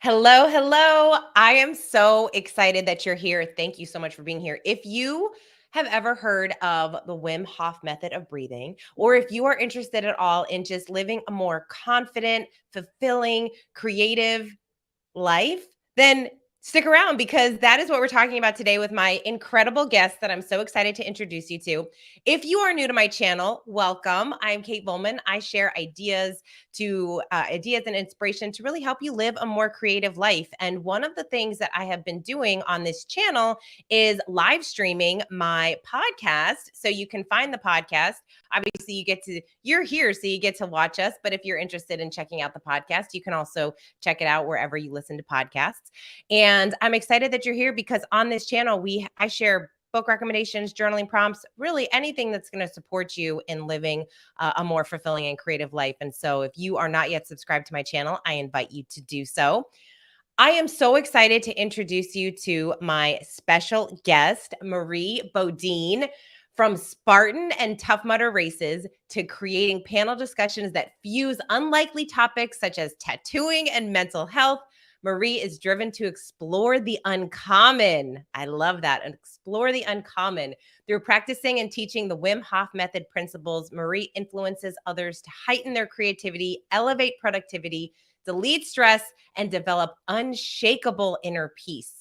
Hello, hello. I am so excited that you're here. Thank you so much for being here. If you have ever heard of the Wim Hof Method of breathing, or if you are interested at all in just living a more confident, fulfilling, creative life, then stick around because that is what we're talking about today with my incredible guest that I'm so excited to introduce you to. If you are new to my channel, welcome. I'm Kate Volman. I share ideas and inspiration to really help you live a more creative life. And one of the things that I have been doing on this channel is live streaming my podcast. So you can find the podcast. Obviously, you're here, so you get to watch us. But if you're interested in checking out the podcast, you can also check it out wherever you listen to podcasts. And I'm excited that you're here because on this channel, I share book recommendations, journaling prompts, really anything that's going to support you in living a more fulfilling and creative life. And so if you are not yet subscribed to my channel, I invite you to do so. I am so excited to introduce you to my special guest, Marie Bodine. From Spartan and Tough Mudder races to creating panel discussions that fuse unlikely topics such as tattooing and mental health, Marie is driven to explore the uncommon. I love that. And explore the uncommon. Through practicing and teaching the Wim Hof Method principles, Marie influences others to heighten their creativity, elevate productivity, delete stress, and develop unshakable inner peace.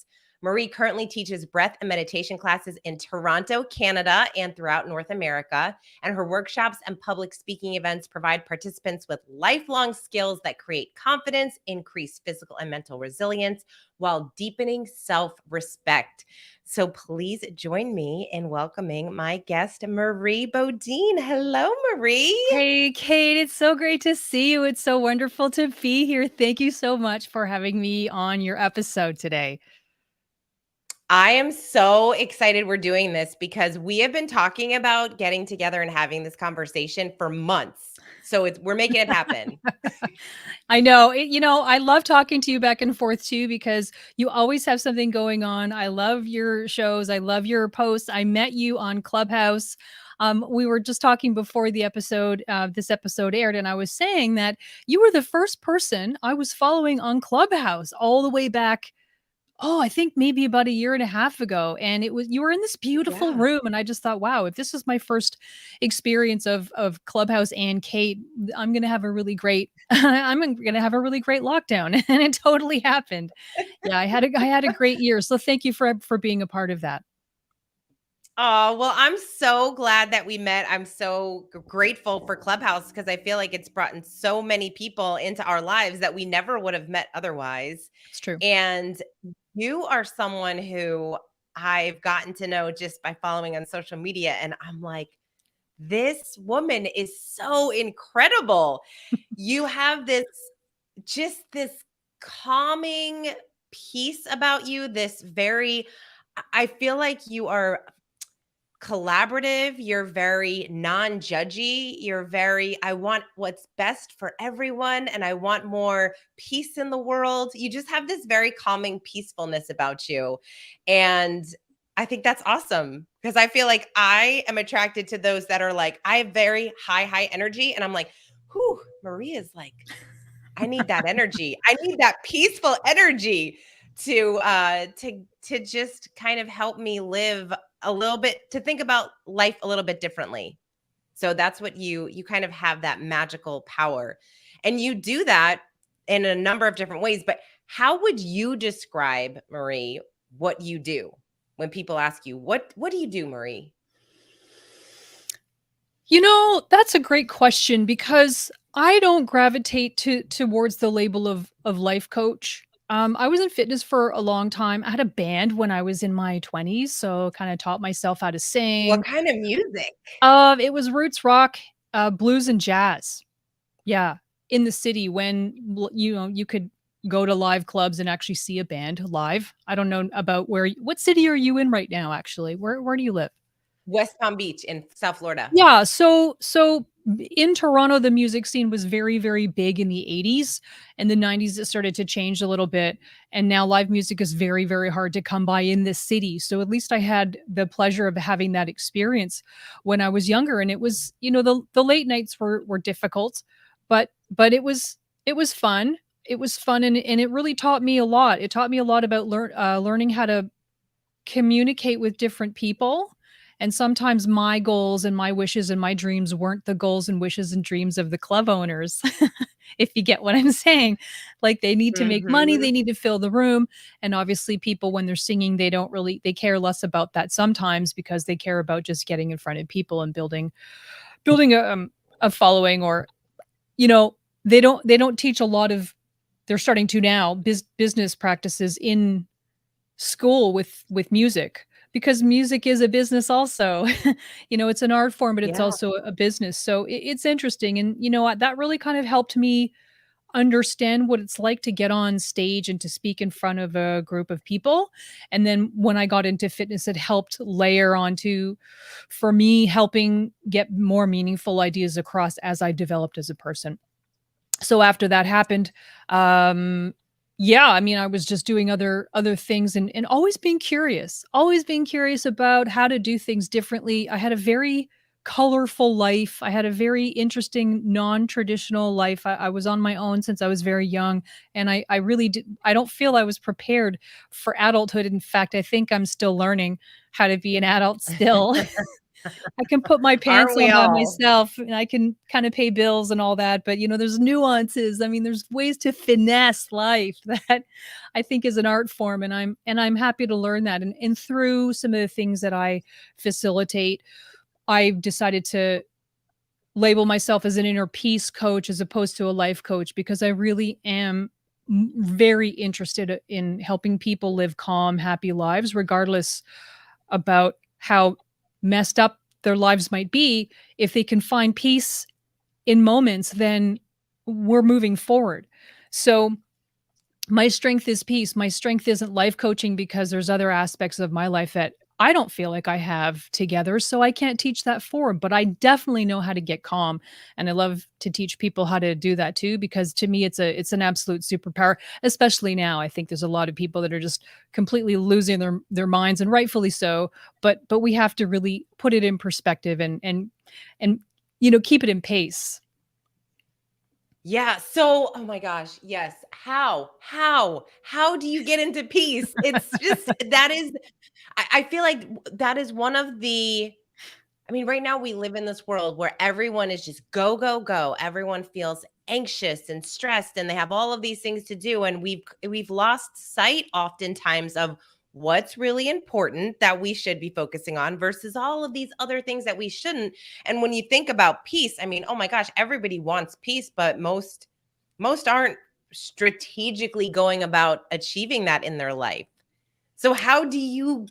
Marie currently teaches breath and meditation classes in Toronto, Canada, and throughout North America. And her workshops and public speaking events provide participants with lifelong skills that create confidence, increase physical and mental resilience, while deepening self-respect. So please join me in welcoming my guest, Marie Bodine. Hello, Marie. Hey, Kate, it's so great to see you. It's so wonderful to be here. Thank you so much for having me on your episode today. I am so excited we're doing this because we have been talking about getting together and having this conversation for months. So we're making it happen. I know. I love talking to you back and forth too because you always have something going on. I love your shows. I love your posts. I met you on Clubhouse. We were just talking before this episode aired, and I was saying that you were the first person I was following on Clubhouse all the way back. Oh, I think maybe about a year and a half ago, and you were in this beautiful Yeah. room, and I just thought, "Wow, if this is my first experience of Clubhouse and Kate, I'm gonna have a really great I'm gonna have a really great lockdown," and it totally happened. Yeah, I had a great year, so thank you for being a part of that. Oh, well, I'm so glad that we met. I'm so grateful for Clubhouse because I feel like it's brought in so many people into our lives that we never would have met otherwise. It's true. And you are someone who I've gotten to know just by following on social media. And I'm like, this woman is so incredible. You have this calming peace about you, I feel like you are collaborative, you're very non-judgy, I want what's best for everyone and I want more peace in the world. You just have this very calming peacefulness about you. And I think that's awesome because I feel like I am attracted to those that are like, I have very high energy and I'm like, whew, Maria's like, I need that energy. I need that peaceful energy to just kind of help me live a little bit, to think about life a little bit differently. So that's what you kind of have that magical power. And you do that in a number of different ways, but how would you describe, Marie, what you do when people ask you, what do you do, Marie? That's a great question because I don't gravitate towards the label of life coach. I was in fitness for a long time. I had a band when I was in my 20s, so kind of taught myself how to What sing. kind of music? It was roots rock, blues and jazz. Yeah, in the city when you could go to live clubs and actually see a band live. I don't know about what city are you in right now actually? Where do you live? West Palm Beach in South Florida. Yeah, so in Toronto, the music scene was very, very big in the 80s. In the 90s, it started to change a little bit. And now live music is very, very hard to come by in this city. So at least I had the pleasure of having that experience when I was younger. And it was, the late nights were difficult, but it was fun. it was fun, and it really taught me a lot. It taught me a lot about learning how to communicate with different people. And sometimes my goals and my wishes and my dreams weren't the goals and wishes and dreams of the club owners, if you get what I'm saying. Like, they need to make money, Mhm. they need to fill the room. And obviously, people, when they're singing, they care less about that sometimes, because they care about just getting in front of people and building a following. Or, you know, they don't teach a lot of, they're starting to now, business practices in school with music, because music is a business also. It's an art form, but it's Yeah. also a business. So it's interesting. And you know what? That really kind of helped me understand what it's like to get on stage and to speak in front of a group of people. And then when I got into fitness, it helped layer onto, for me, helping get more meaningful ideas across as I developed as a person. So after that happened, um, yeah, I mean, I was just doing other things, and always being curious about how to do things differently. I had a very colorful life. I had a very interesting non-traditional life. I was on my own since I was very young, and I really I don't feel I was prepared for adulthood. In fact, I think I'm still learning how to be an adult still. I can put my pants Aren't we on by all? myself, and I can kinda pay bills and all that, but, there's nuances. I mean, there's ways to finesse life that I think is an art form, and I'm happy to learn that. And through some of the things that I facilitate, I've decided to label myself as an inner peace coach as opposed to a life coach, because I really am very interested in helping people live calm, happy lives, regardless about how messed up their lives might be. If they can find peace in moments, then we're moving forward. So my strength is peace. My strength isn't life coaching, because there's other aspects of my life that I don't feel like I have together. So I can't teach that forward, but I definitely know how to get calm. And I love to teach people how to do that too, because to me, it's an absolute superpower, especially now. I think there's a lot of people that are just completely losing their minds, and rightfully so. But we have to really put it in perspective, and keep it in pace. Yeah. So, oh my gosh, yes. How do you get into peace? It's just that is I feel like that is one of the I mean, right now we live in this world where everyone is just go, go, go. Everyone feels anxious and stressed and they have all of these things to do. And we've lost sight oftentimes of what's really important that we should be focusing on versus all of these other things that we shouldn't. And when you think about peace, I mean, oh my gosh, everybody wants peace, but most aren't strategically going about achieving that in their life. So how do you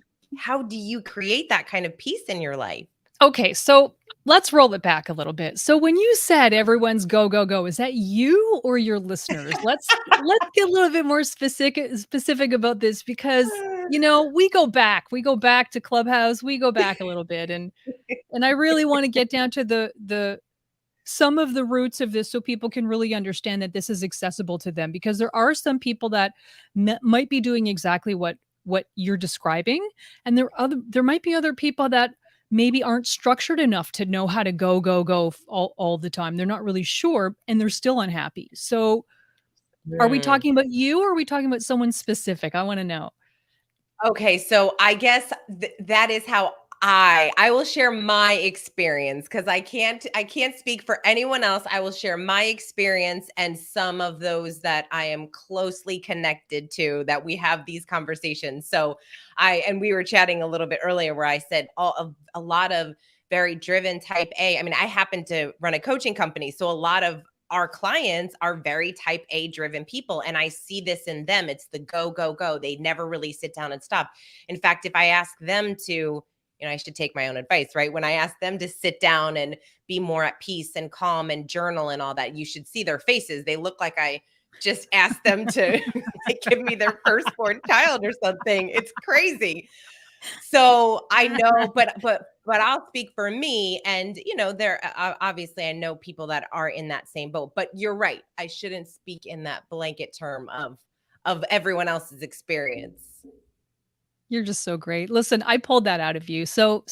create that kind of peace in your life? Okay, so let's roll it back a little bit. So when you said everyone's go go go, is that you or your listeners? Let's get a little bit more specific about this, because we go back to Clubhouse, we go back a little bit, and I really want to get down to the some of the roots of this, so people can really understand that this is accessible to them, because there are some people that might be doing exactly what you're describing, and there might be other people that maybe aren't structured enough to know how to go go go all the time. They're not really sure, and they're still unhappy. So are we Mm. talking about you, or are we talking about someone specific? I want to know. Okay, so I guess that is how I will share my experience because I can't speak for anyone else. I will share my experience and some of those that I am closely connected to that we have these conversations. So we were chatting a little bit earlier where I said all of a lot of very driven type A. I mean, I happen to run a coaching company, so a lot of our clients are very type A driven people. And I see this in them. It's the go, go, go. They never really sit down and stop. In fact, if I ask them to, I should take my own advice, right? When I ask them to sit down and be more at peace and calm and journal and all that, you should see their faces. They look like I just asked them to give me their firstborn child or something. It's crazy. So I know, but I'll speak for me, and there obviously I know people that are in that same boat. But you're right, I shouldn't speak in that blanket term of everyone else's experience. You're just so great. Listen, I pulled that out of you. So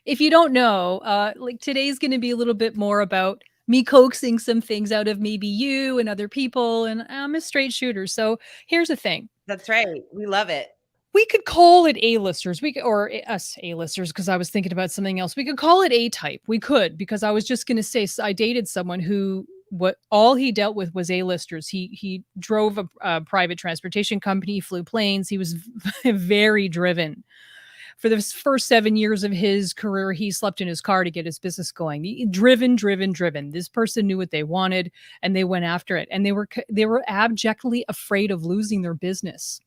if you don't know, like, today's going to be a little bit more about me coaxing some things out of maybe you and other people, and I'm a straight shooter. So here's the thing. That's right. We love it. We could call it A-listers. Or us A-listers, because I was thinking about something else. We could call it A-type. We could, because I was just going to say, I dated someone who what all he dealt with was A-listers. He drove a private transportation company, flew planes. He was very driven. For the first 7 years of his career, he slept in his car to get his business going. Driven, driven, driven. This person knew what they wanted, and they went after it. And they were abjectly afraid of losing their business.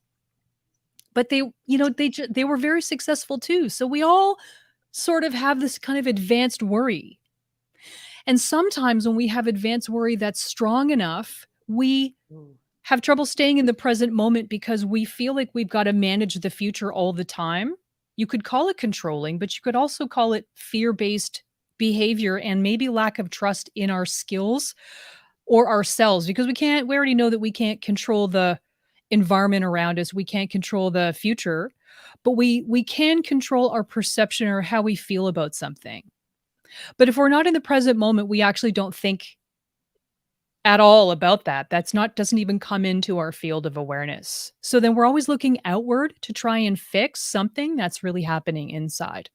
But they were very successful too. So we all sort of have this kind of advanced worry. And sometimes when we have advanced worry that's strong enough, we have trouble staying in the present moment because we feel like we've got to manage the future all the time. You could call it controlling, but you could also call it fear-based behavior and maybe lack of trust in our skills or ourselves, because we already know that we can't control the environment around us. We can't control the future, but we can control our perception or how we feel about something. But if we're not in the present moment, we actually don't think at all about that. Doesn't even come into our field of awareness. So then we're always looking outward to try and fix something that's really happening inside.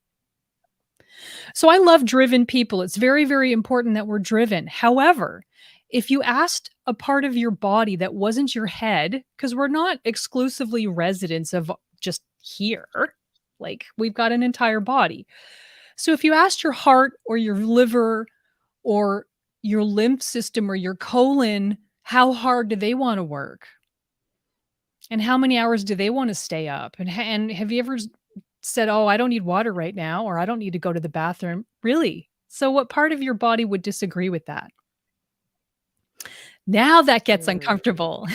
So I love driven people. It's very, very important that we're driven. However, if you asked a part of your body that wasn't your head, because we're not exclusively residents of just here, like we've got an entire body. So if you asked your heart or your liver or your lymph system or your colon, how hard do they want to work? And how many hours do they want to stay up? And have you ever said, "Oh, I don't need water right now," or "I don't need to go to the bathroom"? Really? So what part of your body would disagree with that? Now that gets uncomfortable.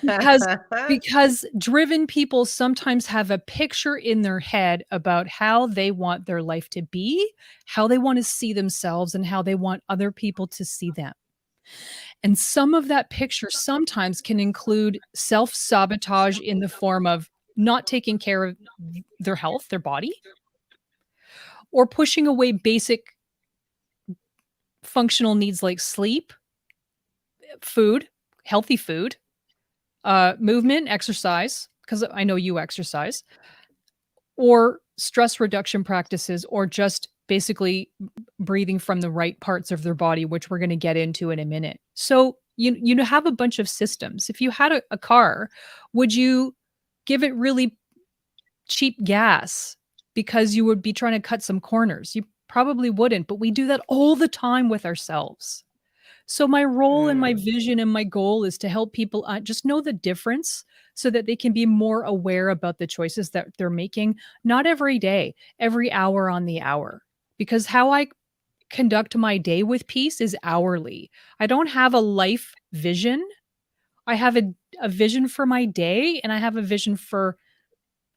Because because driven people sometimes have a picture in their head about how they want their life to be, how they want to see themselves, and how they want other people to see them. And some of that picture sometimes can include self-sabotage in the form of not taking care of their health, their body, or pushing away basic functional needs like sleep, food, healthy food, movement, exercise, because I know you exercise, or stress reduction practices, or just basically breathing from the right parts of their body, which we're going to get into in a minute. So you have a bunch of systems. If you had a car, would you give it really cheap gas because you would be trying to cut some corners? You probably wouldn't, but we do that all the time with ourselves. So my role and my vision and my goal is to help people just know the difference so that they can be more aware about the choices that they're making, not every day, every hour on the hour. Because how I conduct my day with peace is hourly. I don't have a life vision. I have a vision for my day, and I have a vision for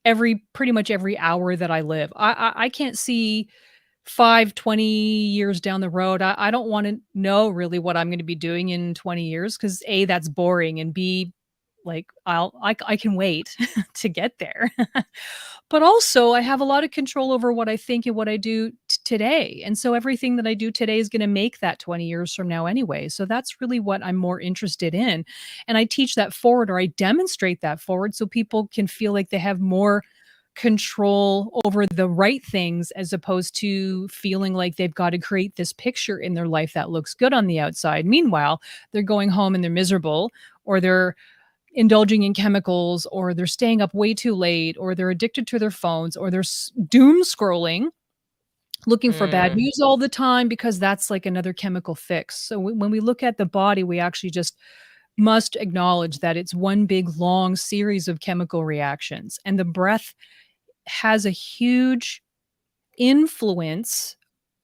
pretty much every hour that I live. I can't see 5, 20 years down the road. I don't want to know really what I'm going to be doing in 20 years because A, that's boring, and B, like I can wait to get there. But also I have a lot of control over what I think and what I do today. And so everything that I do today is going to make that 20 years from now anyway. So that's really what I'm more interested in. And I teach that forward, or I demonstrate that forward, so people can feel like they have more control over the right things, as opposed to feeling like they've got to create this picture in their life that looks good on the outside. Meanwhile, they're going home and they're miserable, or they're indulging in chemicals, or they're staying up way too late, or they're addicted to their phones, or they're doom scrolling, looking for bad news all the time, because that's like another chemical fix. So when we look at the body, we actually just must acknowledge that it's one big long series of chemical reactions, and the breath has a huge influence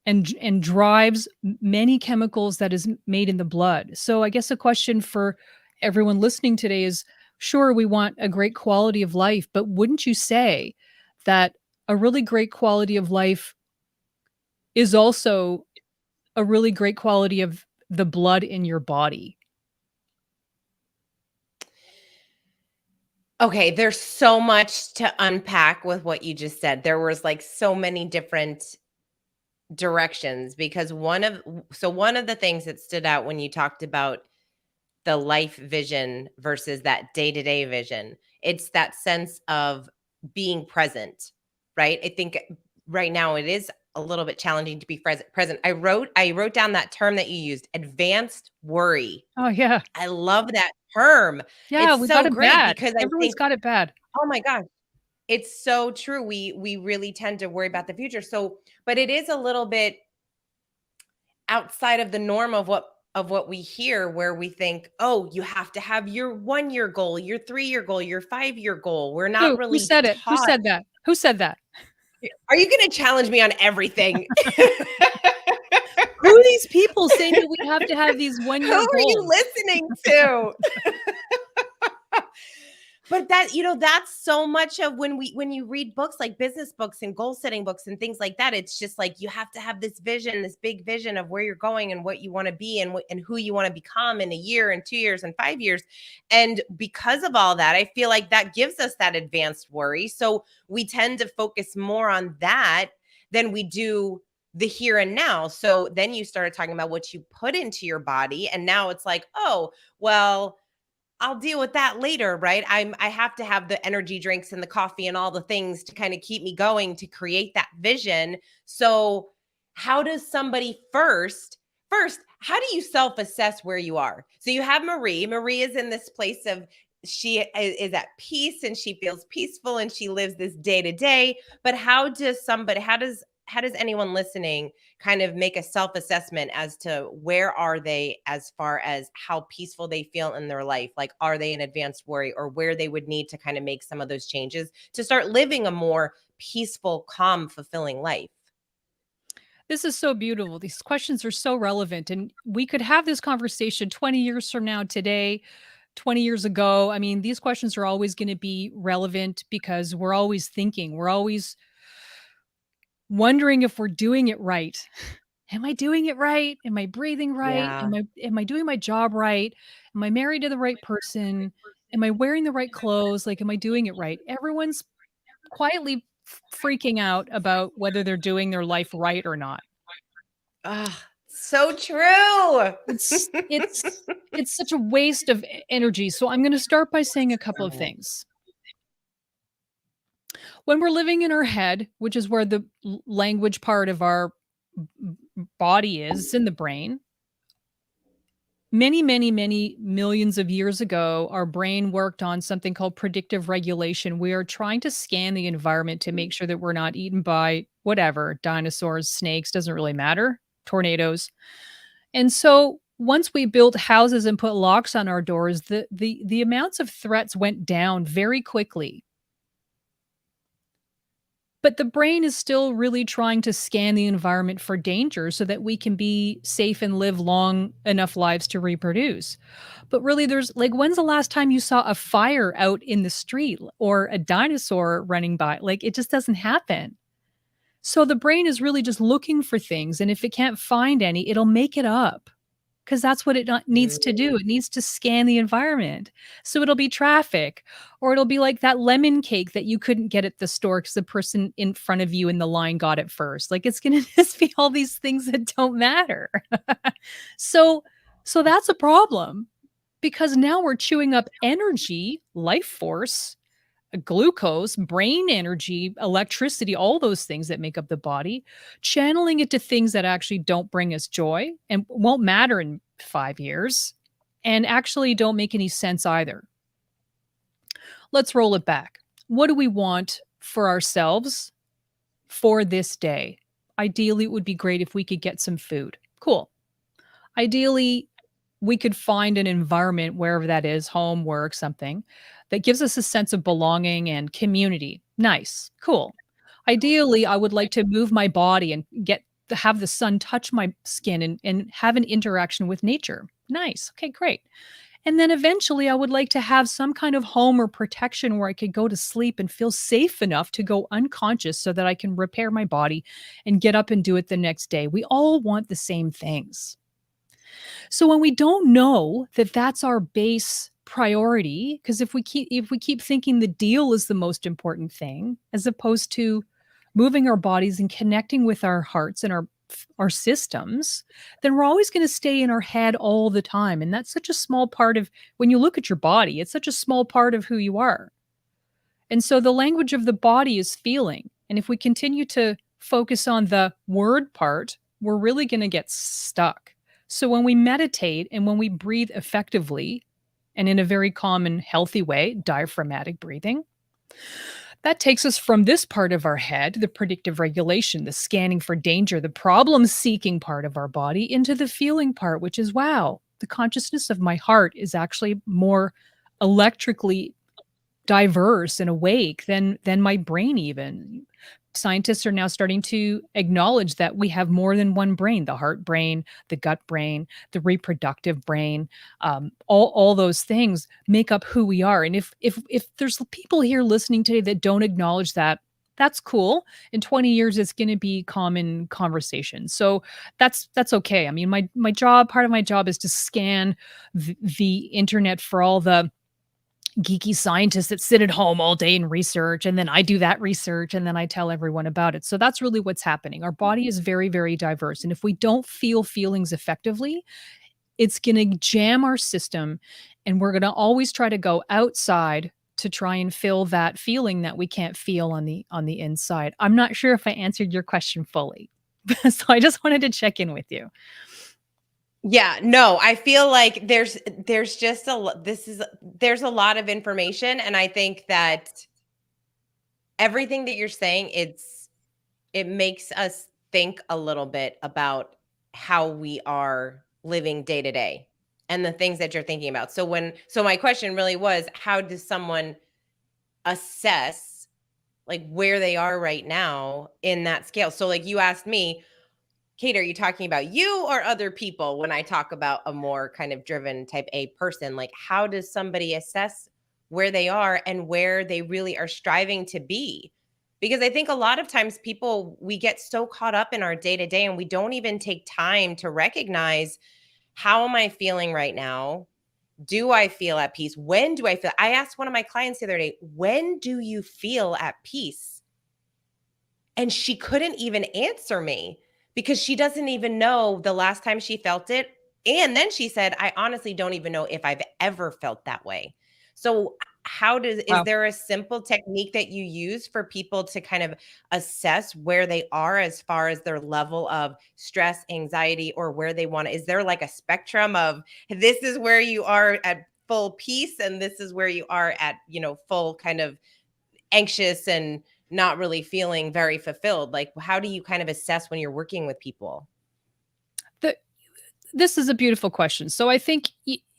and drives many chemicals that is made in the blood. So I guess a question for everyone listening today is, sure, we want a great quality of life, but wouldn't you say that a really great quality of life is also a really great quality of the blood in your body? Okay, there's so much to unpack with what you just said. There was like so many different directions, because one of the things that stood out when you talked about the life vision versus that day-to-day vision, it's that sense of being present, right? I think right now it is a little bit challenging to be present. I wrote down that term that you used, advanced worry. Oh, yeah. I love that term. Yeah, It's we got so it great bad. because I Everyone's think, got it bad. oh my gosh, it's so true. We really tend to worry about the future. So, but it is a little bit outside of the norm of what we hear, where we think, oh, you have to have your 1 year goal, your 3 year goal, your 5 year goal. We're not Who really said it? Who taught. said that? Who said that? Are you going to challenge me on everything? Who are these people saying that we have to have these Who 1-year are you goals? listening to? But that, that's so much of when you read books like business books and goal setting books and things like that. It's just like you have to have this vision, this big vision of where you're going and what you want to be and who you want to become in a year and 2 years and 5 years. And because of all that, I feel like that gives us that advanced worry. So we tend to focus more on that than we do the here and now. So then you started talking about what you put into your body, and now it's like, oh, well, I'll deal with that later, right? I have to have the energy drinks and the coffee and all the things to kind of keep me going to create that vision. So, how does somebody first, how do you self-assess where you are? So you have Marie. Marie is in this place of she is at peace and she feels peaceful and she lives this day to day. But how does anyone listening kind of make a self-assessment as to where are they as far as how peaceful they feel in their life? Like, are they in advanced worry, or where they would need to kind of make some of those changes to start living a more peaceful, calm, fulfilling life? This is so beautiful. These questions are so relevant. And we could have this conversation 20 years from now, today, 20 years ago. I mean, these questions are always going to be relevant because we're always thinking, we're always wondering if we're doing it right. Am I doing it right? Am I breathing right? Yeah. Am I doing my job right? Am I married to the right person? Am I wearing the right clothes? Like, am I doing it right? Everyone's quietly freaking out about whether they're doing their life right or not. Ah, so true. It's such a waste of energy. So I'm going to start by saying a couple of things. When we're living in our head, which is where the language part of our body is, in the brain, many, many, many millions of years ago, our brain worked on something called predictive regulation. We are trying to scan the environment to make sure that we're not eaten by whatever, dinosaurs, snakes, doesn't really matter, tornadoes. And so once we built houses and put locks on our doors, the amounts of threats went down very quickly. But the brain is still really trying to scan the environment for danger so that we can be safe and live long enough lives to reproduce. But really, there's like, when's the last time you saw a fire out in the street or a dinosaur running by? Like, it just doesn't happen. So the brain is really just looking for things. And if it can't find any, it'll make it up, because that's what it needs to do. It needs to scan the environment. So it'll be traffic, or it'll be like that lemon cake that you couldn't get at the store because the person in front of you in the line got it first. Like, it's going to just be all these things that don't matter. so, so that's a problem, because now we're chewing up energy, life force, glucose, brain energy, electricity, all those things that make up the body, channeling it to things that actually don't bring us joy and won't matter in 5 years, and actually don't make any sense either. Let's roll it back. What do we want for ourselves for this day? Ideally, it would be great if we could get some food. Cool. Ideally, we could find an environment, wherever that is, home, work, something that gives us a sense of belonging and community. Nice. Cool. Ideally, I would like to move my body and have the sun touch my skin and have an interaction with nature. Nice. Okay, great. And then eventually I would like to have some kind of home or protection where I could go to sleep and feel safe enough to go unconscious so that I can repair my body and get up and do it the next day. We all want the same things. So when we don't know that that's our base priority, because if we keep thinking the deal is the most important thing, as opposed to moving our bodies and connecting with our hearts and our our systems, then we're always going to stay in our head all the time. And that's such a small part of, when you look at your body, it's such a small part of who you are. And so the language of the body is feeling. And if we continue to focus on the word part, we're really going to get stuck. So when we meditate and when we breathe effectively and in a very calm and healthy way, diaphragmatic breathing, that takes us from this part of our head, the predictive regulation, the scanning for danger, the problem seeking part of our body, into the feeling part, which is, wow, the consciousness of my heart is actually more electrically diverse and awake than my brain even. Scientists are now starting to acknowledge that we have more than one brain: the heart brain, the gut brain, the reproductive brain. All those things make up who we are. And if there's people here listening today that don't acknowledge that, that's cool. In 20 years, it's going to be common conversation. So that's okay. I mean, my job, part of my job is to scan the internet for all the geeky scientists that sit at home all day and research, and then I do that research, and then I tell everyone about it. So that's really what's happening. Our body is very, very diverse. And if we don't feel feelings effectively, it's going to jam our system, and we're going to always try to go outside to try and fill that feeling that we can't feel on the inside. I'm not sure if I answered your question fully. So I just wanted to check in with you. Yeah, no, I feel like there's just there's a lot of information, and I think that everything that you're saying, it makes us think a little bit about how we are living day to day and the things that you're thinking about. So my question really was, how does someone assess like where they are right now in that scale? So like you asked me, Kate, are you talking about you or other people when I talk about a more kind of driven type A person? Like, how does somebody assess where they are and where they really are striving to be? Because I think a lot of times we get so caught up in our day to day and we don't even take time to recognize, how am I feeling right now? Do I feel at peace? When do I feel? I asked one of my clients the other day, when do you feel at peace? And she couldn't even answer me because she doesn't even know the last time she felt it. And then she said, I honestly don't even know if I've ever felt that way. So is Wow. there a simple technique that you use for people to kind of assess where they are as far as their level of stress, anxiety, or where they want to? Is there like a spectrum of, this is where you are at full peace and this is where you are at, full kind of anxious and not really feeling very fulfilled? Like, how do you kind of assess when you're working with people? This is a beautiful question. So I think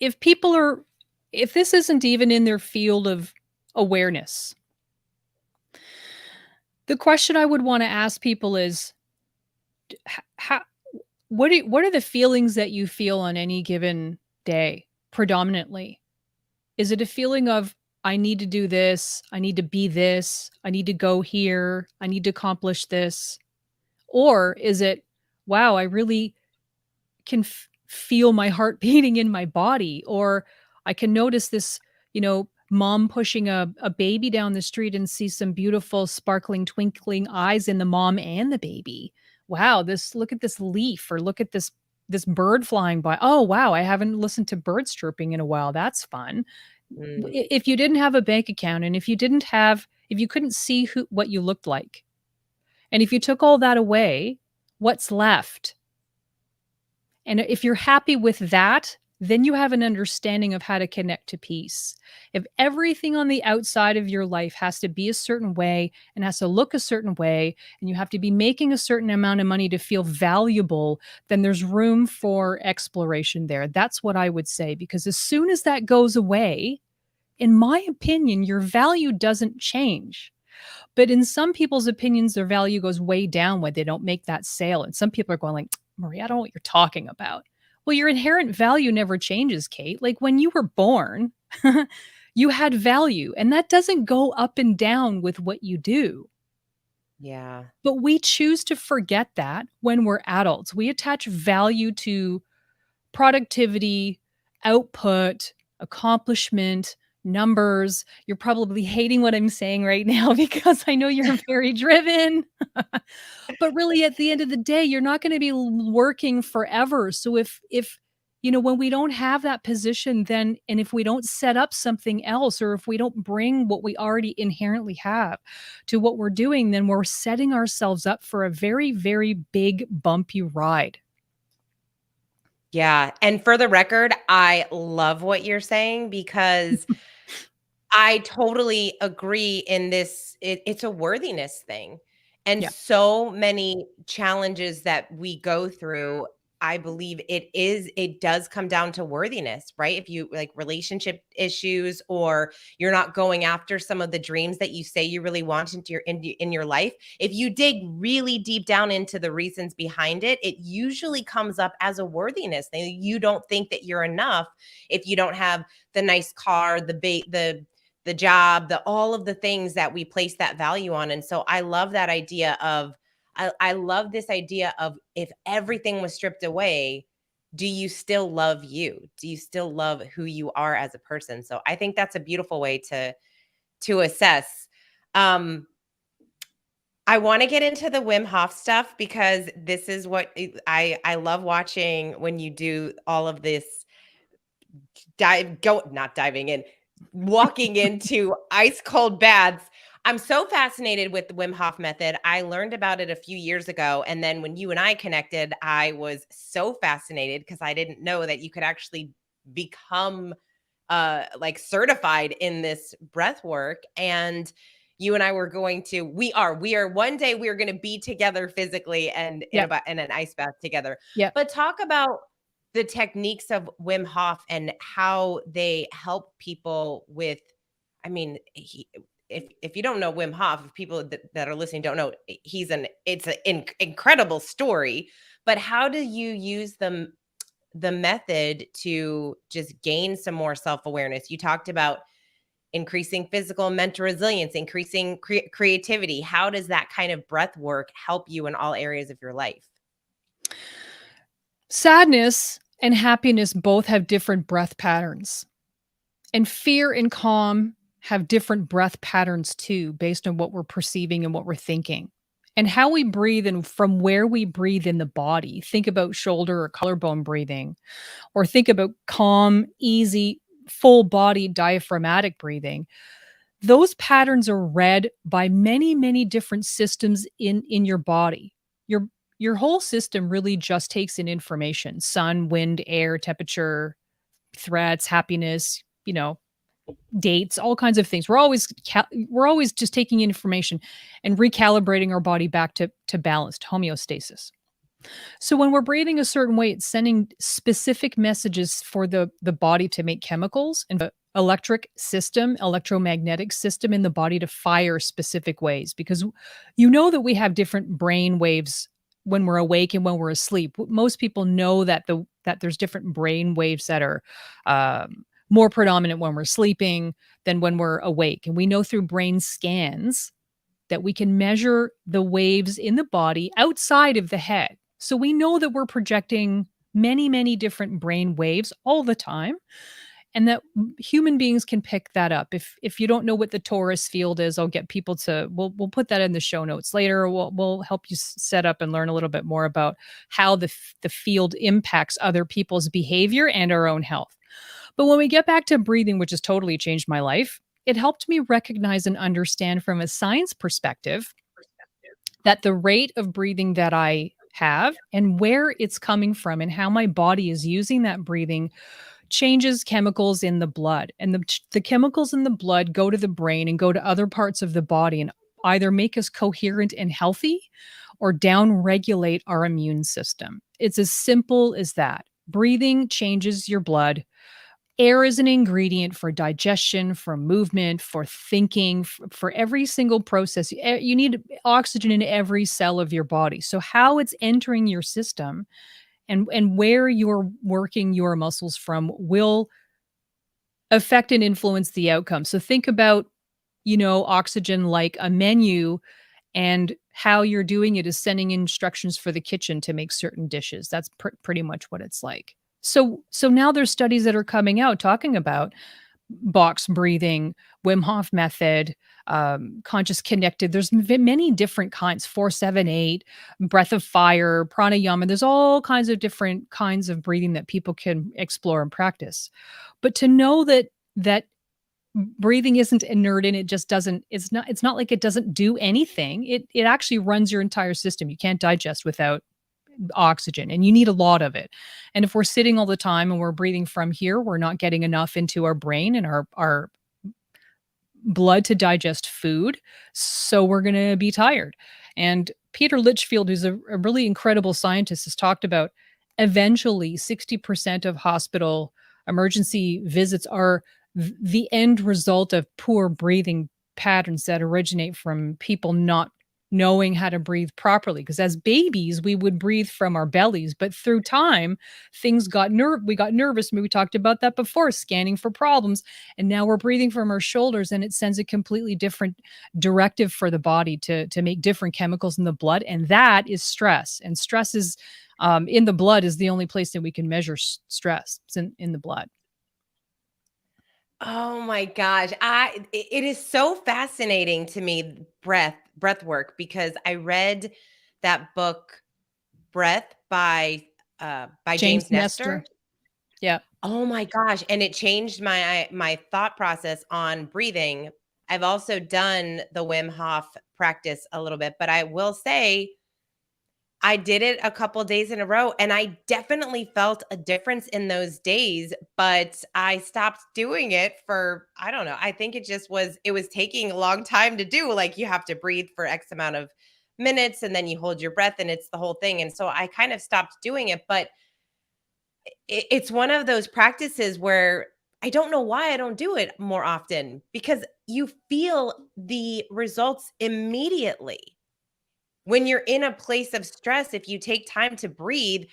if this isn't even in their field of awareness, the question I would want to ask people is, how, what are the feelings that you feel on any given day predominantly? Is it a feeling of, I need to do this, I need to be this, I need to go here, I need to accomplish this? Or is it, wow, I really can feel my heart beating in my body, or I can notice this, mom pushing a baby down the street and see some beautiful sparkling twinkling eyes in the mom and the baby. Wow, look at this leaf, or look at this bird flying by. Oh, wow, I haven't listened to birds chirping in a while. That's fun. Mm. If you didn't have a bank account, and if you couldn't see what you looked like, and if you took all that away, what's left? And if you're happy with that, then you have an understanding of how to connect to peace. If everything on the outside of your life has to be a certain way and has to look a certain way, and you have to be making a certain amount of money to feel valuable, then there's room for exploration there. That's what I would say, because as soon as that goes away, in my opinion, your value doesn't change. But in some people's opinions, their value goes way down when they don't make that sale. And some people are going like, Marie, I don't know what you're talking about. Well, your inherent value never changes, Kate. Like when you were born, you had value, and that doesn't go up and down with what you do. Yeah. But we choose to forget that when we're adults. We attach value to productivity, output, accomplishment, numbers. You're probably hating what I'm saying right now because I know you're very driven. But really, at the end of the day, you're not going to be working forever. So if when we don't have that position, then, and if we don't set up something else, or if we don't bring what we already inherently have to what we're doing, then we're setting ourselves up for a very, very big bumpy ride. Yeah. And for the record, I love what you're saying because I totally agree in this. It's a worthiness thing. And Yeah. so many challenges that we go through, I believe it does come down to worthiness, right? If you like relationship issues, or you're not going after some of the dreams that you say you really want in your life, if you dig really deep down into the reasons behind it, it usually comes up as a worthiness thing. You don't think that you're enough if you don't have the nice car, the job, all of the things that we place that value on. And so I love that idea of, I love this idea of, if everything was stripped away, do you still love you? Do you still love who you are as a person? So I think that's a beautiful way to assess. I want to get into the Wim Hof stuff because this is what I love watching when you do all of this not diving in, walking into ice cold baths. I'm so fascinated with the Wim Hof Method. I learned about it a few years ago. And then when you and I connected, I was so fascinated because I didn't know that you could actually become like certified in this breath work. And you and I were going to, we are one day we are going to be together physically and Yep. in an ice bath together. Yep. But talk about the techniques of Wim Hof and how they help people with, I mean, if you don't know Wim Hof, if people that are listening don't know, it's an incredible story, but how do you use the method to just gain some more self-awareness? You talked about increasing physical and mental resilience, increasing creativity. How does that kind of breath work help you in all areas of your life? Sadness and happiness both have different breath patterns. And fear and calm have different breath patterns too, based on what we're perceiving and what we're thinking. And how we breathe and from where we breathe in the body. Think about shoulder or collarbone breathing, or think about calm, easy, full body diaphragmatic breathing. Those patterns are read by many, many different systems in your body. Your whole system really just takes in information: sun, wind, air, temperature, threats, happiness, dates, all kinds of things. We're always just taking in information and recalibrating our body back to balanced homeostasis. So when we're breathing a certain way, it's sending specific messages for the body to make chemicals and the electromagnetic system in the body to fire specific ways, because that we have different brain waves when we're awake and when we're asleep. Most people know that there's different brain waves that are more predominant when we're sleeping than when we're awake. And we know through brain scans that we can measure the waves in the body outside of the head. So we know that we're projecting many, many different brain waves all the time, and that human beings can pick that up. If you don't know what the torus field is, I'll get people to, we'll put that in the show notes later. We'll help you set up and learn a little bit more about how the field impacts other people's behavior and our own health. But when we get back to breathing, which has totally changed my life, it helped me recognize and understand from a science perspective that the rate of breathing that I have and where it's coming from and how my body is using that breathing changes chemicals in the blood. And the chemicals in the blood go to the brain and go to other parts of the body and either make us coherent and healthy or down-regulate our immune system. It's as simple as that. Breathing changes your blood. Air is an ingredient for digestion, for movement, for thinking, for every single process. You need oxygen in every cell of your body. So how it's entering your system and where you're working your muscles from will affect and influence the outcome. So think about, oxygen like a menu, and how you're doing it is sending instructions for the kitchen to make certain dishes. That's pretty much what it's like. So now there's studies that are coming out talking about box breathing, Wim Hof Method, conscious connected. There's many different kinds, 478, breath of fire, pranayama. There's all kinds of different kinds of breathing that people can explore and practice. But to know that breathing isn't inert and it just doesn't, it's not like it doesn't do anything. It actually runs your entire system. You can't digest without oxygen, and you need a lot of it. And if we're sitting all the time and we're breathing from here, we're not getting enough into our brain and our blood to digest food. So we're going to be tired. And Peter Litchfield, who's a really incredible scientist, has talked about eventually 60% of hospital emergency visits are the end result of poor breathing patterns that originate from people not knowing how to breathe properly. Because as babies, we would breathe from our bellies, but through time, we got nervous. I mean, we talked about that before, scanning for problems. And now we're breathing from our shoulders, and it sends a completely different directive for the body to make different chemicals in the blood. And that is stress. And stress is in the blood is the only place that we can measure stress. It's in the blood. Oh my gosh. It is so fascinating to me, breath work, because I read that book Breath by James James Nestor. Nestor. Yeah. Oh my gosh, and it changed my thought process on breathing. I've also done the Wim Hof practice a little bit, but I will say I did it a couple days in a row, and I definitely felt a difference in those days, but I stopped doing it for, I don't know. I think it was taking a long time to do. Like, you have to breathe for X amount of minutes and then you hold your breath and it's the whole thing. And so I kind of stopped doing it, but it's one of those practices where I don't know why I don't do it more often, because you feel the results immediately. When you're in a place of stress, if you take time to breathe,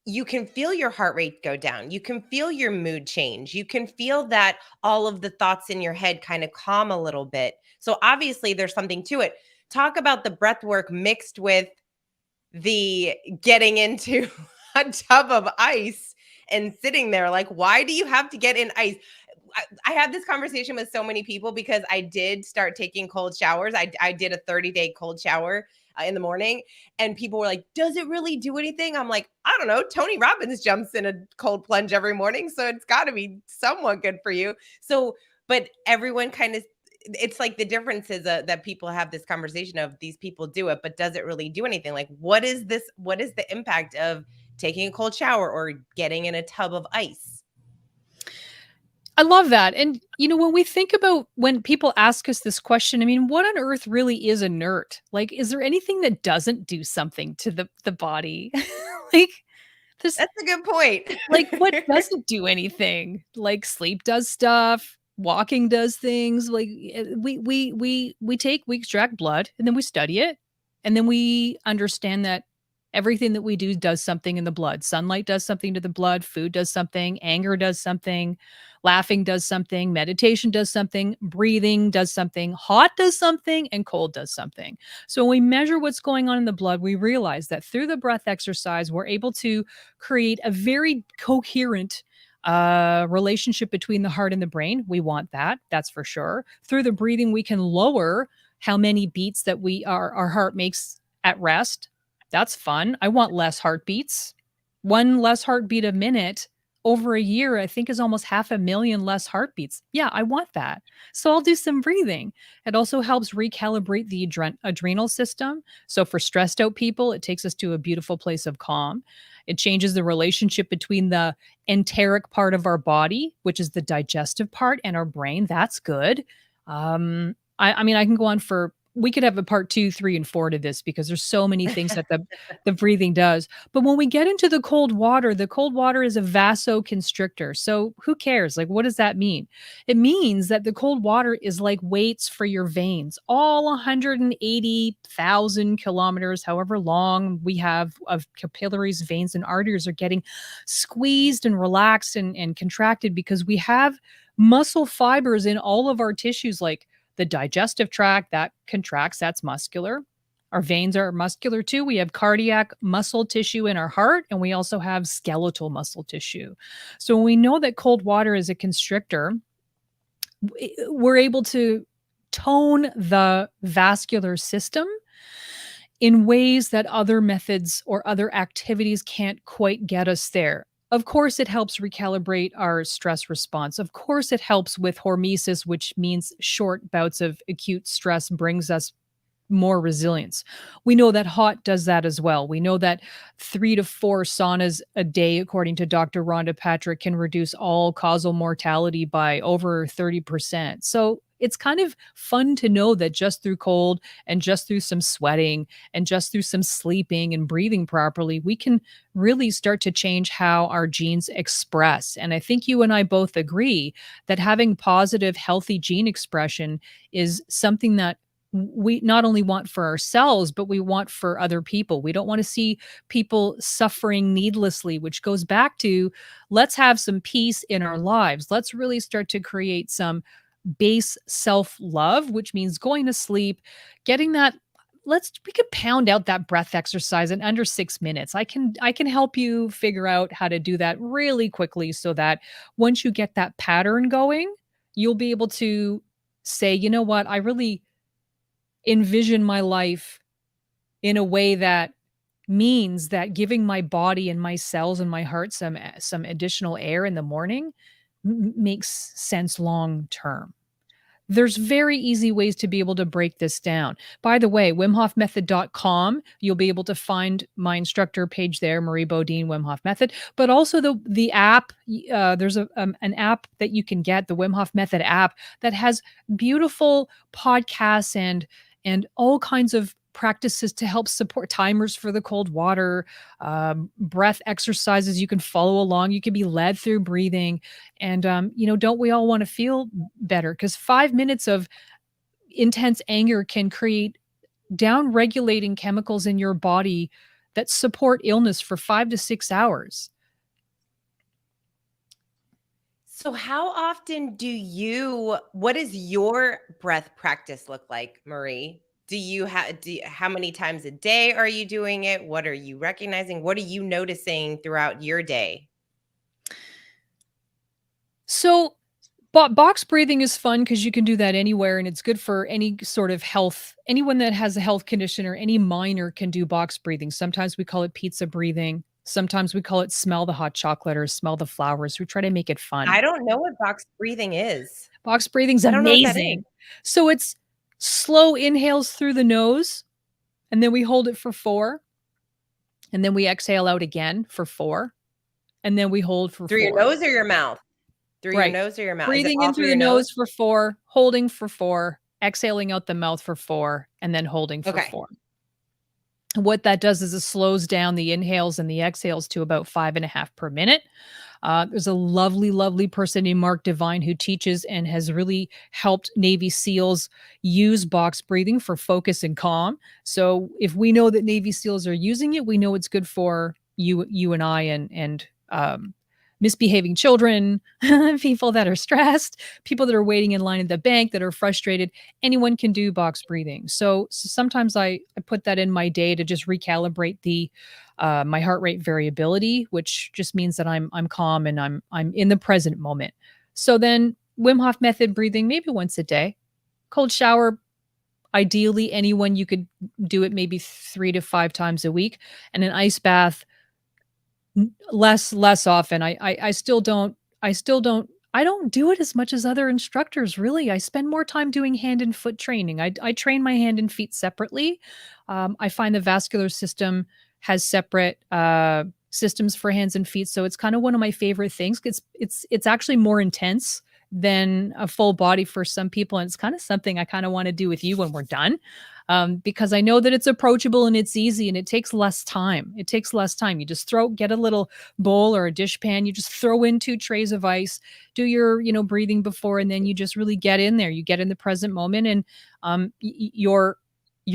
you can feel your heart rate go down. You can feel your mood change. You can feel that all of the thoughts in your head kind of calm a little bit. So obviously there's something to it. Talk about the breath work mixed with the getting into a tub of ice and sitting there. Like, why do you have to get in ice? I had this conversation with so many people because I did start taking cold showers. I did a 30-day cold shower in the morning, and people were like, does it really do anything? I'm like, I don't know. Tony Robbins jumps in a cold plunge every morning, so it's got to be somewhat good for you. So, but everyone kind of, it's like the difference is that people have this conversation of, these people do it, but does it really do anything? Like, what is the impact of taking a cold shower or getting in a tub of ice? I love that. And, when we think about when people ask us this question, I mean, what on earth really is inert? Like, is there anything that doesn't do something to the body? Like, this, That's a good point. like, what doesn't do anything? Like, sleep does stuff, walking does things. Like, we extract blood and then we study it. And then we understand that everything that we do does something in the blood. Sunlight does something to the blood, food does something, anger does something, laughing does something, meditation does something, breathing does something, hot does something, and cold does something. So when we measure what's going on in the blood, we realize that through the breath exercise, we're able to create a very coherent relationship between the heart and the brain. We want that, that's for sure. Through the breathing, we can lower how many beats that our heart makes at rest. That's fun. I want less heartbeats. One less heartbeat a minute over a year, I think, is almost 500,000 less heartbeats. Yeah, I want that. So I'll do some breathing. It also helps recalibrate the adrenal system. So for stressed out people, it takes us to a beautiful place of calm. It changes the relationship between the enteric part of our body, which is the digestive part, and our brain. That's good. I mean, I can go on for, we could have a part 2, 3, and 4 to this because there's so many things that the breathing does. But when we get into the cold water is a vasoconstrictor. So who cares? Like, what does that mean? It means that the cold water is like weights for your veins. All 180,000 kilometers, however long we have of capillaries, veins, and arteries, are getting squeezed and relaxed and contracted because we have muscle fibers in all of our tissues, like the digestive tract that contracts, that's muscular. Our veins are muscular too. We have cardiac muscle tissue in our heart, and we also have skeletal muscle tissue. So when we know that cold water is a constrictor, we're able to tone the vascular system in ways that other methods or other activities can't quite get us there. Of course, it helps recalibrate our stress response. Of course, it helps with hormesis, which means short bouts of acute stress brings us more resilience. We know that hot does that as well. We know that 3 to 4 saunas a day, according to Dr. Rhonda Patrick, can reduce all causal mortality by over 30%. So it's kind of fun to know that just through cold and just through some sweating and just through some sleeping and breathing properly, we can really start to change how our genes express. And I think you and I both agree that having positive, healthy gene expression is something that we not only want for ourselves, but we want for other people. We don't want to see people suffering needlessly, which goes back to let's have some peace in our lives. Let's really start to create some base self-love, which means going to sleep, getting that we could pound out that breath exercise in under 6 minutes. I can help you figure out how to do that really quickly so that once you get that pattern going, you'll be able to say, you know what, I really envision my life in a way that means that giving my body and my cells and my heart some additional air in the morning makes sense long term. There's very easy ways to be able to break this down. By the way, wimhofmethod.com, you'll be able to find my instructor page there, Marie Bodine, Wim Hof Method, but also the app. There's an app that you can get, the Wim Hof Method app, that has beautiful podcasts and all kinds of practices to help support timers for the cold water, breath exercises. You can follow along. You can be led through breathing. And, don't we all want to feel better? Because 5 minutes of intense anger can create down regulating chemicals in your body that support illness for 5 to 6 hours. So how often what does your breath practice look like, Marie? How many times a day are you doing it? What are you recognizing? What are you noticing throughout your day? So box breathing is fun because you can do that anywhere and it's good for any sort of health. Anyone that has a health condition or any minor can do box breathing. Sometimes we call it pizza breathing. Sometimes we call it smell the hot chocolate or smell the flowers. We try to make it fun. I don't know what box breathing is. Box breathing's I don't know what that amazing. is. So it's slow inhales through the nose, and then we hold it for 4, and then we exhale out again for 4, and then we hold for 4. Through your nose or your mouth? Through your Right. nose or your mouth? Is it Breathing all in through through the your nose for 4, holding for 4, exhaling out the mouth for 4, and then holding for Okay. 4. What that does is it slows down the inhales and the exhales to about 5.5 per minute. There's a lovely, lovely person named Mark Devine who teaches and has really helped Navy SEALs use box breathing for focus and calm. So if we know that Navy SEALs are using it, we know it's good for you and I and misbehaving children, people that are stressed, people that are waiting in line at the bank that are frustrated. Anyone can do box breathing. So sometimes I put that in my day to just recalibrate my heart rate variability, which just means that I'm calm and I'm in the present moment. So then Wim Hof Method breathing, maybe once a day. Cold shower, ideally anyone, you could do it maybe 3 to 5 times a week. And an ice bath, less often. I still don't do it as much as other instructors, really. I spend more time doing hand and foot training. I train my hand and feet separately. I find the vascular system has separate systems for hands and feet, so it's kind of one of my favorite things. It's actually more intense than a full body for some people, and it's kind of something I kind of want to do with you when we're done. Because I know that it's approachable and it's easy and it takes less time. You just get a little bowl or a dish pan. You just throw in 2 trays of ice, do your, breathing before, and then you just really get in there. You get in the present moment, and your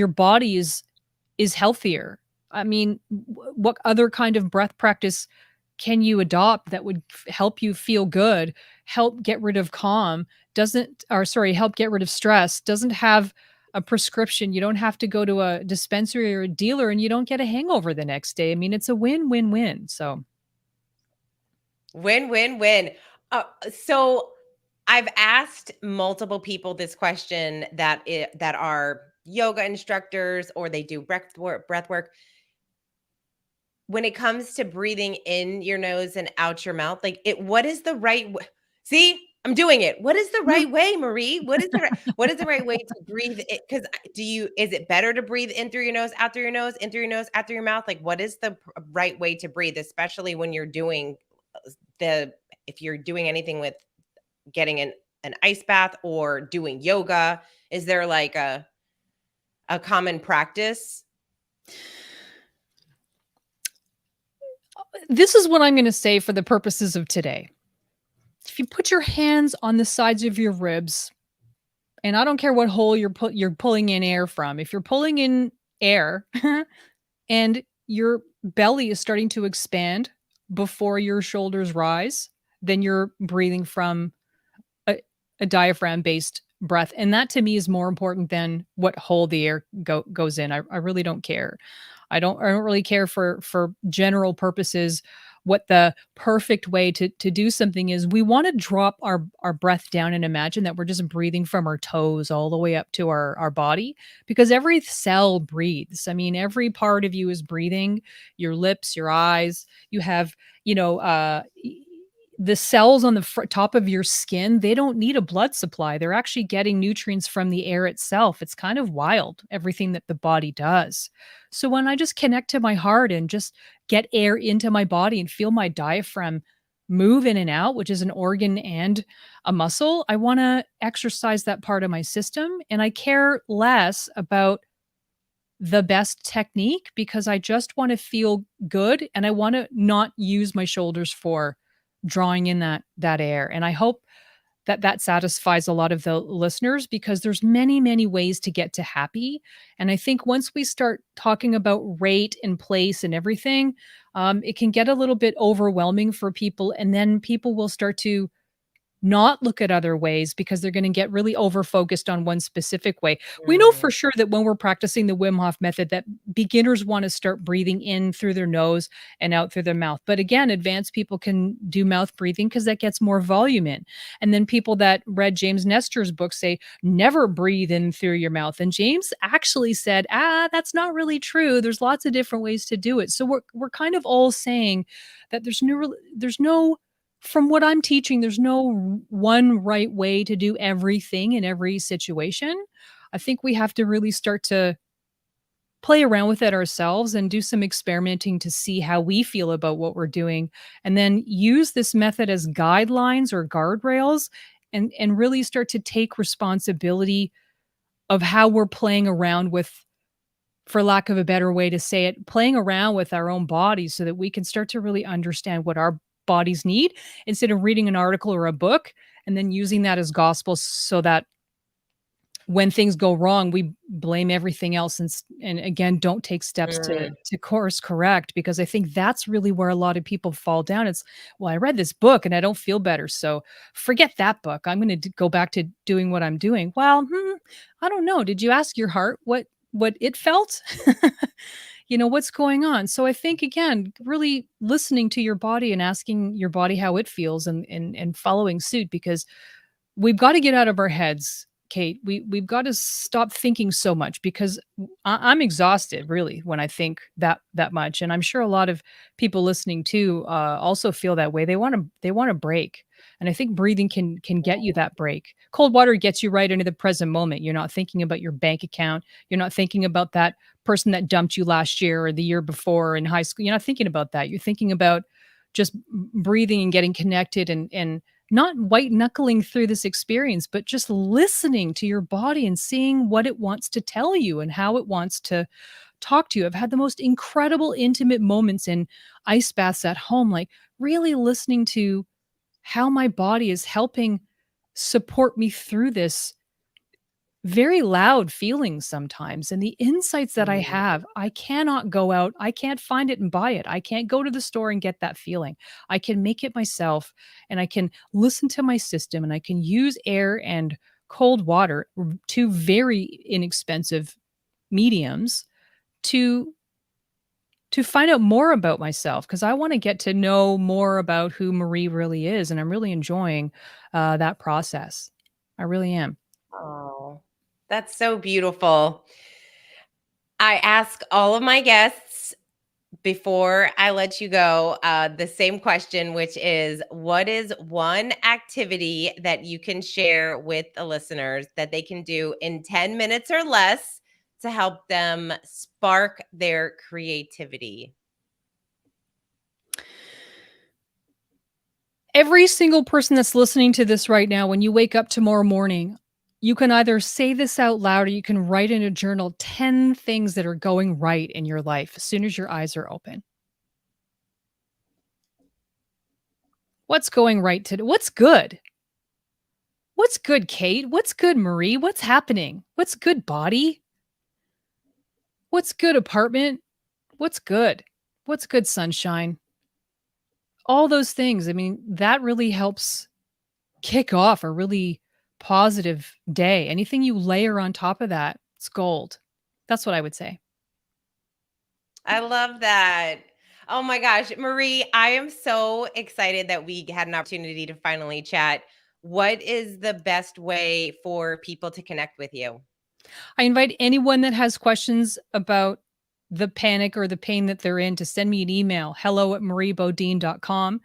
body is healthier. I mean, what other kind of breath practice can you adopt that would help you feel good, help get rid of help get rid of stress, doesn't have a prescription. You don't have to go to a dispensary or a dealer and you don't get a hangover the next day. I mean, it's a win-win-win. So win-win-win. So I've asked multiple people this question that are yoga instructors or they do breath work. When it comes to breathing in your nose and out your mouth, like what is the right way? See, I'm doing it. What is the right way, Marie? What is the right way to breathe it? Because is it better to breathe in through your nose, out through your nose, in through your nose, out through your mouth? Like what is the right way to breathe, especially when you're doing if you're doing anything with getting an ice bath or doing yoga? Is there like a common practice? This is what I'm going to say for the purposes of today. If you put your hands on the sides of your ribs, and I don't care what hole you're pulling in air from. If you're pulling in air and your belly is starting to expand before your shoulders rise, then you're breathing from a diaphragm-based breath. And that to me is more important than what hole the air goes in. I really don't care. I don't really care for general purposes what the perfect way to do something is. We want to drop our breath down and imagine that we're just breathing from our toes all the way up to our body, because every cell breathes. I mean, every part of you is breathing. Your lips, your eyes, you have, the cells on the top of your skin, they don't need a blood supply. They're actually getting nutrients from the air itself. It's kind of wild, everything that the body does. So when I just connect to my heart and just get air into my body and feel my diaphragm move in and out, which is an organ and a muscle, I want to exercise that part of my system. And I care less about the best technique because I just want to feel good and I want to not use my shoulders for drawing in that air. And I hope that satisfies a lot of the listeners, because there's many ways to get to happy. And I think once we start talking about rate and place and everything, it can get a little bit overwhelming for people. And then people will start to not look at other ways because they're going to get really over focused on one specific way. We know Mm. for sure that when we're practicing the Wim Hof method, that beginners want to start breathing in through their nose and out through their mouth. But again, advanced people can do mouth breathing because that gets more volume in. And then people that read James Nestor's book say, never breathe in through your mouth. And James actually said, that's not really true. There's lots of different ways to do it. So we're kind of all saying that there's no from what I'm teaching, there's no one right way to do everything in every situation. I think we have to really start to play around with it ourselves and do some experimenting to see how we feel about what we're doing, and then use this method as guidelines or guardrails, and really start to take responsibility of how we're playing around with, for lack of a better way to say it, playing around with our own bodies so that we can start to really understand what our bodies need, instead of reading an article or a book and then using that as gospel so that when things go wrong, we blame everything else and again, don't take steps Mm. to course correct, because I think that's really where a lot of people fall down. It's, well, I read this book and I don't feel better, so forget that book. I'm going to go back to doing what I'm doing. Well, I don't know. Did you ask your heart what it felt? What's going on? So I think, again, really listening to your body and asking your body how it feels, and following suit, because we've got to get out of our heads, Kate. We've got to stop thinking so much, because I'm exhausted really when I think that much, and I'm sure a lot of people listening too also feel that way. They want to break, and I think breathing can get you that break. Cold water gets you right into the present moment. You're not thinking about your bank account. You're not thinking about that person that dumped you last year or the year before in high school. You're not thinking about that. You're thinking about just breathing and getting connected, and not white knuckling through this experience, but just listening to your body and seeing what it wants to tell you and how it wants to talk to you. I've had the most incredible intimate moments in ice baths at home, like really listening to how my body is helping support me through this very loud feelings sometimes, and the insights that I Mm. have, I cannot go out, I can't find it and buy it. I can't go to the store and get that feeling. I can make it myself, and I can listen to my system, and I can use air and cold water, two very inexpensive mediums, to to find out more about myself because I want to get to know more about who Marie really is. And I'm really enjoying that process. I really am. Oh, that's so beautiful. I ask all of my guests before I let you go the same question, which is what is one activity that you can share with the listeners that they can do in 10 minutes or less to help them spark their creativity? Every single person that's listening to this right now, when you wake up tomorrow morning, you can either say this out loud or you can write in a journal 10 things that are going right in your life as soon as your eyes are open. What's going right today? What's good? What's good, Kate? What's good, Marie? What's happening? What's good, body? What's good, apartment? What's good? What's good, sunshine? All those things. I mean, that really helps kick off a really positive day. Anything you layer on top of that, it's gold. That's what I would say. I love that. Oh my gosh, Marie, I am so excited that we had an opportunity to finally chat. What is the best way for people to connect with you? I invite anyone that has questions about the panic or the pain that they're in to send me an email, hello@mariebodine.com.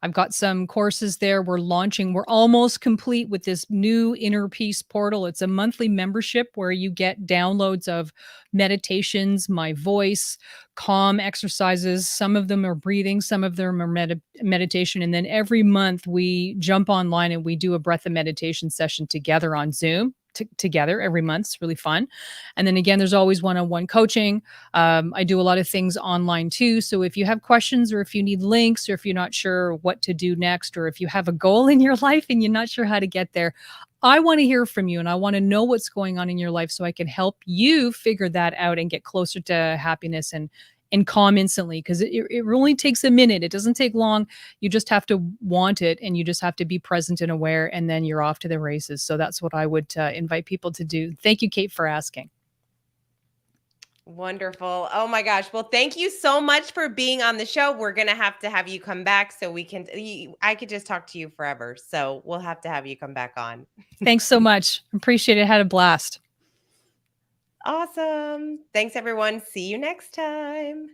I've got some courses there. We're launching. We're almost complete with this new inner peace portal. It's a monthly membership where you get downloads of meditations, my voice, calm exercises. Some of them are breathing, some of them are meditation. And then every month we jump online and we do a breath of meditation session together on Zoom. Together every month. It's really fun. And then again, there's always one-on-one coaching. I do a lot of things online too. So if you have questions or if you need links or if you're not sure what to do next, or if you have a goal in your life and you're not sure how to get there, I want to hear from you and I want to know what's going on in your life so I can help you figure that out and get closer to happiness and calm instantly because it really takes a minute. It doesn't take long. You just have to want it and you just have to be present and aware and then you're off to the races. So that's what I would invite people to do. Thank you, Kate, for asking. Wonderful. Oh my gosh. Well, thank you so much for being on the show. We're going to have you come back so we can I could just talk to you forever. So, we'll have to have you come back on. Thanks so much. Appreciate it. Had a blast. Awesome. Thanks everyone. See you next time.